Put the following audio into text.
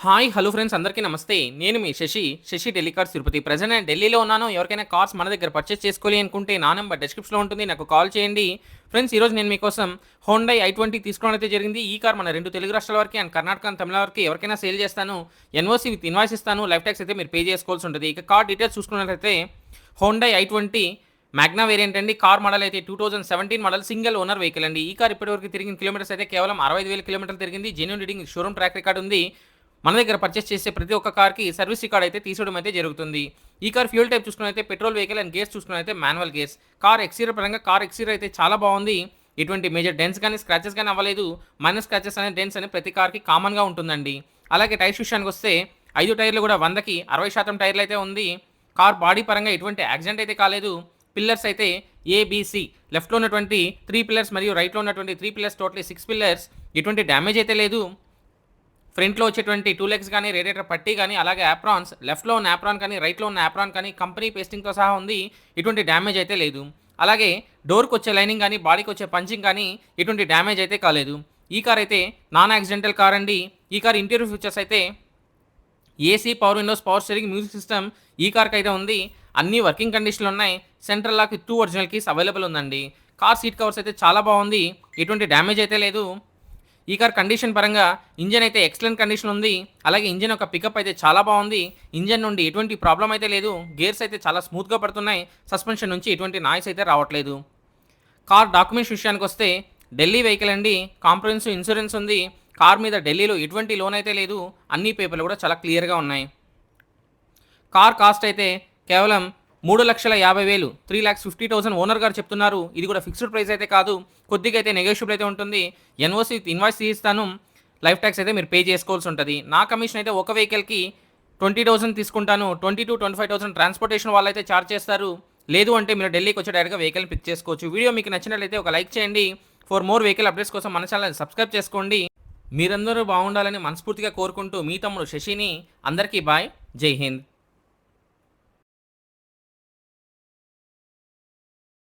Hi hello friends అందరికీ నమస్తే. నేను మీ శశి ఢిల్లీ కార్స్ తిరుపతి. ప్రెజెంట్ నేను ఢిల్లీలో ఉన్నాను. ఎవరికైనా కార్స్ మన దగ్గర పర్చేస్ చేసుకోవాలి అనుకుంటే నా నెంబర్ డిస్క్రిప్షన్‌లో ఉంటుంది. నాకు కాల్ చేయండి. ఫ్రెండ్స్ ఈరోజు నేను మీకోసం హోండై i20 తీసుకోవడం అయితే జరిగింది. ఈ కార్ మన 2 తెలుగు రాష్ట్రాల వరకు అండ్ కర్ణాటక అండ్ తమిళనాడు వరకు ఎవరికైనా సేల్ చేస్తాను. ఎన్ఓసీ విత్ ఇన్వాయిస్ ఇస్తాను. లైఫ్ ట్యాక్స్ అయితే మీరు పే చేసుకోవాల్సి ఉంటుంది. ఇక కార్ డీటెయిల్స్ చూసుకున్నట్లయితే హోండై i20 మ్యాగ్నా వేరియంట్ అండి. కార్ మోడల్ అయితే 2017 మోడల్ సింగిల్ ఓనర్ వెహికల్ అండి. ఈ కార్ ఇప్పటివరకు తిరిగిన కిలోమీటర్స్ అయితే కేవలం 65,000 కిలోమీటర్లు తిరిగింది. Genuine reading showroom track record ఉంది. మన దగ్గర పర్చేస్ చేసే ప్రతి ఒక్క కార్కి సర్వీస్ రికార్డ్ అయితే తీసుకోవడం అయితే జరుగుతుంది. ఈ కార్ ఫ్యూల్ టైప్ చూసుకున్నైతే పెట్రోల్ వెహికల్ అండ్ గేర్స్ చూసుకున్నైతే మాన్యువల్ గేర్స్. కార్ ఎక్స్టీరియర్ పరంగా కార్ ఎక్స్టీరియర్ అయితే చాలా బాగుంది. ఎటువంటి మేజర్ డెన్స్ కానీ స్క్రాచెస్ కానీ అవ్వలేదు. మైనర్ స్క్రాచెస్ అనే డెన్స్ అని ప్రతి కార్కి కామన్గా ఉంటుందండి. అలాగే టైర్స్ విషయానికి వస్తే 5 టైర్లు కూడా 100కి 60% టైర్లు అయితే ఉంది. కార్ బాడీ పరంగా ఎటువంటి యాక్సిడెంట్ అయితే కాలేదు. పిల్లర్స్ అయితే ఏబిసి లెఫ్ట్లో ఉన్నటువంటి 3 పిల్లర్స్ మరియు రైట్లో ఉన్నటువంటి 3 పిల్లర్స్ టోటలీ 6 పిల్లర్స్ ఎటువంటి డ్యామేజ్ అయితే లేదు. ఫ్రంట్లో వచ్చేటువంటి 2 లెగ్స్ కానీ రేడియేటర్ పట్టీ కానీ అలాగే యాప్రాన్స్ లెఫ్ట్లో ఉన్న యాప్రాన్ కానీ రైట్లో ఉన్న యాప్రాన్ కానీ కంపెనీ పేస్టింగ్తో సహా ఉంది. ఎటువంటి డ్యామేజ్ అయితే లేదు. అలాగే డోర్కి వచ్చే లైనింగ్ కానీ బాడీకి వచ్చే పంచింగ్ కానీ ఎటువంటి డ్యామేజ్ అయితే కాలేదు. ఈ కార్ అయితే నాన్ యాక్సిడెంటల్ కార్ అండి. ఈ కార్ ఇంటీరియర్ ఫీచర్స్ అయితే AC, power windows, power steering, music system ఈ కార్కి అయితే ఉంది. అన్ని వర్కింగ్ కండిషన్లు ఉన్నాయి. Central lock 2 original keys available ఉందండి. కార్ సీట్ కవర్స్ అయితే చాలా బాగుంది. ఎటువంటి డ్యామేజ్ అయితే లేదు. ఈ కార్ కండిషన్ పరంగా ఇంజన్ అయితే ఎక్సలెంట్ కండిషన్ ఉంది. అలాగే ఇంజన్ యొక్క పికప్ అయితే చాలా బాగుంది. ఇంజన్ నుండి ఎటువంటి ప్రాబ్లం అయితే లేదు. గేర్స్ అయితే చాలా స్మూత్గా పడుతున్నాయి. సస్పెన్షన్ నుంచి ఎటువంటి నాయిస్ అయితే రావట్లేదు. కార్ డాక్యుమెంట్స్ విషయానికి వస్తే ఢిల్లీ వెహికల్ అండి. కాంప్రహెన్సివ్ ఇన్సూరెన్స్ ఉంది. కార్ మీద ఢిల్లీలో ఎటువంటి లోన్ అయితే లేదు. అన్ని పేపర్లు కూడా చాలా క్లియర్గా ఉన్నాయి. కార్ కాస్ట్ అయితే కేవలం 3,50,000 3,50,000 ఓనర్ గారు చెప్తున్నారు. ఇది కూడా ఫిక్స్డ్ ప్రైస్ అయితే కాదు. కొద్దిగా అయితే నెగోషియబుల్ అయితే ఉంటుంది. ఎన్ఓసి విత్ ఇన్వాయిస్ తీస్తాను. లైఫ్ ట్యాక్స్ అయితే మీరు పే చేసుకోవాల్సి ఉంటుంది. నా కమిషన్ అయితే ఒక వెహికల్కి 20,000 తీసుకుంటాను. 20,000 to 25,000 ట్రాన్స్పోర్టేషన్ వాళ్ళు అయితే ఛార్జ్ చేస్తారు. లేదు అంటే మీరు ఢిల్లీకి వచ్చి డైరెక్ట్గా వెహికల్ పిక్ చేసుకోవచ్చు. వీడియో మీకు నచ్చినట్లయితే ఒక లైక్ చేయండి. ఫర్ మోర్ వెహికల్ అప్డేట్స్ కోసం మన ఛానల్ని సబ్స్క్రైబ్ చేసుకోండి. మీరందరూ బాగుండాలని మనస్ఫూర్తిగా కోరుకుంటూ మీ తమ్ముడు శశిని. అందరికీ బాయ్. జై హింద్.